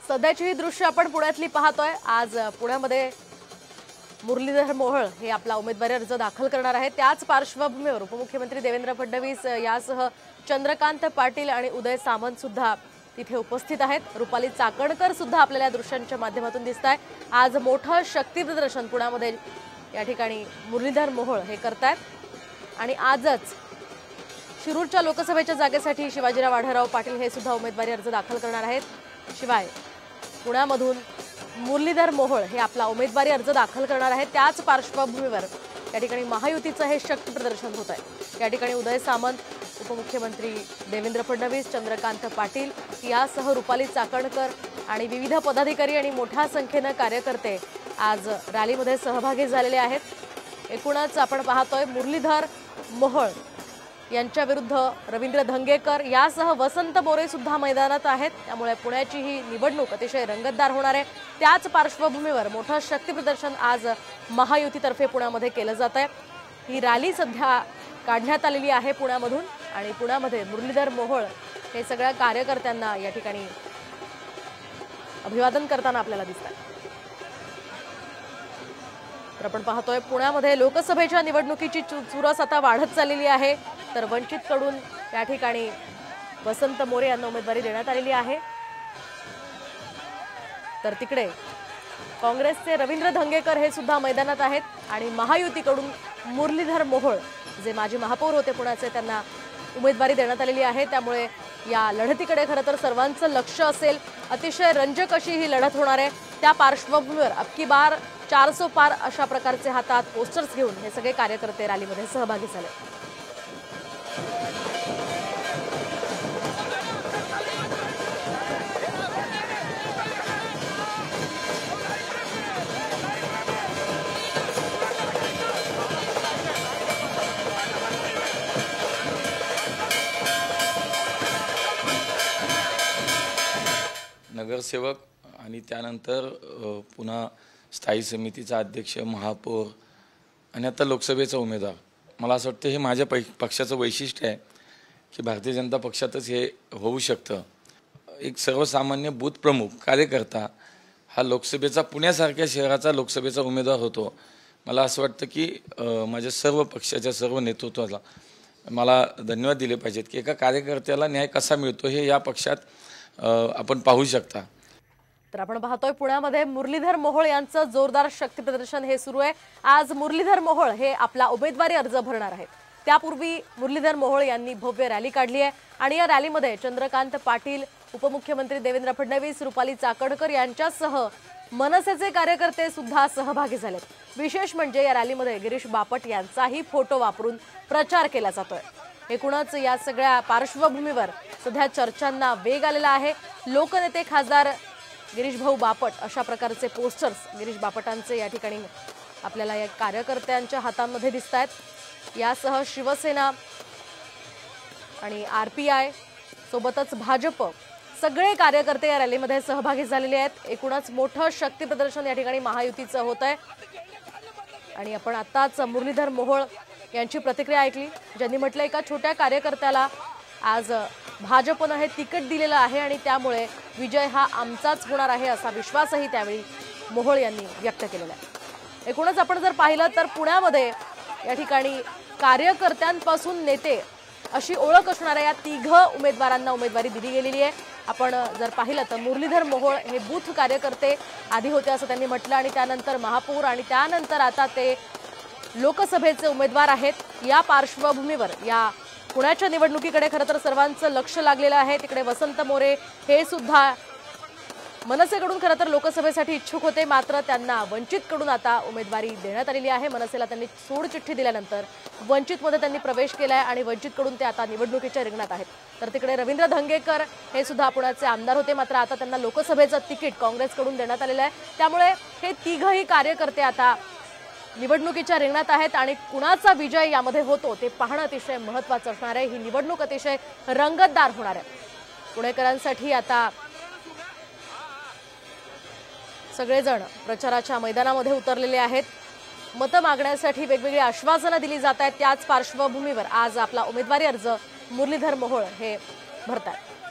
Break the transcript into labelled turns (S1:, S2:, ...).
S1: सध्याची ही दृश्य आपण पुण्यातली पाहतोय। आज पुण्यामध्ये मुरलीधर मोहोळ हे आपला उमेदवारी अर्ज दाखल करणार आहेत। त्याच पार्श्वभूमीवर उपमुख्यमंत्री देवेंद्र फडणवीस यासह चंद्रकांत पाटील आणि उदय सामंत सुद्धा तिथे उपस्थित आहेत। रुपाली चाकणकर सुद्धा आपल्याला दृश्यांच्या माध्यमातून दिसताय। आज मोठं शक्ती प्रदर्शन पुण्यामध्ये या ठिकाणी मुरलीधर मोहोळ हे करतायत आणि आजच शिरूरच्या लोकसभेच्या जागेसाठी शिवाजीराव आढळराव पाटील हे सुद्धा उमेदवारी अर्ज दाखल करणार आहेत। शिवाय पुण्यामधून मुरलीधर मोहोळ हे आपला उमेदवारी अर्ज दाखल करणार आहेत। त्याच पार्श्वभूमीवर या ठिकाणी महायुतीचं हे शक्ती प्रदर्शन होत आहे। या ठिकाणी उदय सामंत, उपमुख्यमंत्री देवेंद्र फडणवीस, चंद्रकांत पाटील यासह रुपाली चाकणकर आणि विविध पदाधिकारी आणि मोठ्या संख्येने कार्यकर्ते आज रॅलीमध्ये सहभागी झालेले आहेत। एकूणच आपण पाहतोय मुरलीधर मोहोळ यांच्या विरुद्ध रवींद्र धंगेकर यासह वसंत मोरे सुद्धा मैदानात आहेत। त्यामुळे पुण्याची ही निवडणूक अतिशय रंगतदार होणार आहे। त्याच पार्श्वभूमीवर मोठं शक्ती प्रदर्शन आज महायुतीतर्फे पुण्यामध्ये केलं जात आहे। ही रॅली सध्या काढण्यात आलेली आहे पुण्यामधून आणि पुण्यामध्ये मुरलीधर मोहोळ हे सगळ्या कार्यकर्त्यांना या ठिकाणी अभिवादन करताना आपल्याला दिसतात। तर आपण पाहतोय पुण्यामध्ये लोकसभेच्या निवडणुकीची चुरस आता वाढत चाललेली आहे। तर वंचितकडून या ठिकाणी वसंत मोरे यांना उमेदवारी देण्यात आलेली आहे। तर तिकडे काँग्रेसचे रवींद्र धंगेकर हे सुद्धा मैदानात आहेत आणि महायुतीकडून मुरलीधर मोहोळ जे माजी महापौर होते पुण्याचे त्यांना उमेदवारी देण्यात आलेली आहे। त्यामुळे या लढतीकडे खरं तर सर्वांचं लक्ष असेल। अतिशय रंजक अशी ही लढत होणार आहे। त्या पार्श्वभूमीवर अबकी बार 400 पार अशा प्रकारचे हातात पोस्टर्स घेऊन हे सगळे कार्यकर्ते रॅलीमध्ये सहभागी झाले।
S2: नगरसेवक आणि त्यानंतर पुन्हा स्थायी समितीचा अध्यक्ष, महापौर आणि आता लोकसभेचा उमेदवार। मला असं वाटतं हे माझ्या पक्षाचं वैशिष्ट्य आहे की भारतीय जनता पक्षातच हे होऊ शकतं। एक सर्वसामान्य बूथ प्रमुख कार्यकर्ता हा लोकसभेचा पुण्यासारख्या शहराचा लोकसभेचा उमेदवार होतो। मला असं वाटतं की माझ्या सर्व पक्षाच्या सर्व नेतृत्वाला मला धन्यवाद दिले पाहिजेत की एका कार्यकर्त्याला न्याय कसा मिळतो हे या पक्षात आपण पाहू शकता।
S1: तर आपण पाहतोय पुण्यामध्ये मुरलीधर मोहोळ यांचं जोरदार शक्ती प्रदर्शन हे सुरू आहे। आज मुरलीधर मोहोळ हे आपला उमेदवारी अर्ज भरणार आहेत। त्यापूर्वी मुरलीधर मोहोळ यांनी भव्य रॅली काढली आहे आणि या रॅलीमध्ये चंद्रकांत पाटील, उपमुख्यमंत्री देवेंद्र फडणवीस, रुपाली चाकणकर यांच्यासह मनसेचे कार्यकर्ते सुद्धा सहभागी झालेत। विशेष म्हणजे या रॅलीमध्ये गिरीश बापट यांचाही फोटो वापरून प्रचार केला जातोय। एकूणच या सगळ्या पार्श्वभूमीवर सध्या चर्चांना वेग आलेला आहे। लोकनेते खासदार गिरीश भाऊ बापट अशा प्रकारचे पोस्टर्स गिरीश बापटांचे या ठिकाणी आपल्याला या कार्यकर्त्यांच्या हातांमध्ये दिसतायत। यासह शिवसेना आणि आरपीआय सोबतच भाजप सगळे कार्यकर्ते या रॅलीमध्ये सहभागी झालेले आहेत। एकूणच मोठं शक्ती प्रदर्शन या ठिकाणी महायुतीचं होत आहे आणि आपण आताच मुरलीधर मोहोळ यांची प्रतिक्रिया ऐकली, ज्यांनी म्हटलं एका छोट्या कार्यकर्त्याला आज भाजपनं हे तिकीट दिलेलं आहे आणि त्यामुळे विजय हा आमचाच होणार आहे असा विश्वासही त्यावेळी मोहोळ यांनी व्यक्त केलेला आहे। एकूणच आपण जर पाहिलं तर पुण्यामध्ये या ठिकाणी कार्यकर्त्यांपासून नेते अशी ओळख असणाऱ्या या तिघ उमेदवारांना उमेदवारी दिली गेलेली आहे। आपण जर पाहिलं तर मुरलीधर मोहोळ हे बूथ कार्यकर्ते आधी होते असं त्यांनी म्हटलं आणि त्यानंतर महापौर आणि त्यानंतर आता ते लोकसभेचे उमेदवार आहेत। या पार्श्वभूमीवर या पुण्याच्या निवडणुकीकडे खरं तर सर्वांचं लक्ष लागलेलं आहे। तिकडे वसंत मोरे हे सुद्धा मनसेकडून खरं तर लोकसभेसाठी इच्छुक होते, मात्र त्यांना वंचितकडून आता उमेदवारी देण्यात आलेली आहे। मनसेला त्यांनी सोड चिठ्ठी दिल्यानंतर वंचितमध्ये त्यांनी प्रवेश केलाय आणि वंचितकडून ते आता निवडणुकीच्या रिंगणात आहेत। तर तिकडे रवींद्र धंगेकर हे सुद्धा पुण्याचे आमदार होते, मात्र आता त्यांना लोकसभेचं तिकीट काँग्रेसकडून देण्यात आलेलं आहे। त्यामुळे हे तिघही कार्यकर्ते आता निवडणुकीच्या रिंगणात आहेत आणि कुणाचा विजय यामध्ये होतो ते पाहणं अतिशय महत्त्वाचं असणार आहे। ही निवडणूक अतिशय रंगतदार होणार आहे। पुणेकरांसाठी आता सगळेजण प्रचाराच्या मैदानामध्ये उतरलेले आहेत। मतं मागण्यासाठी वेगवेगळी आश्वासनं दिली जात आहेत। त्याच पार्श्वभूमीवर आज आपला उमेदवारी अर्ज मुरलीधर मोहोळ हे भरतात।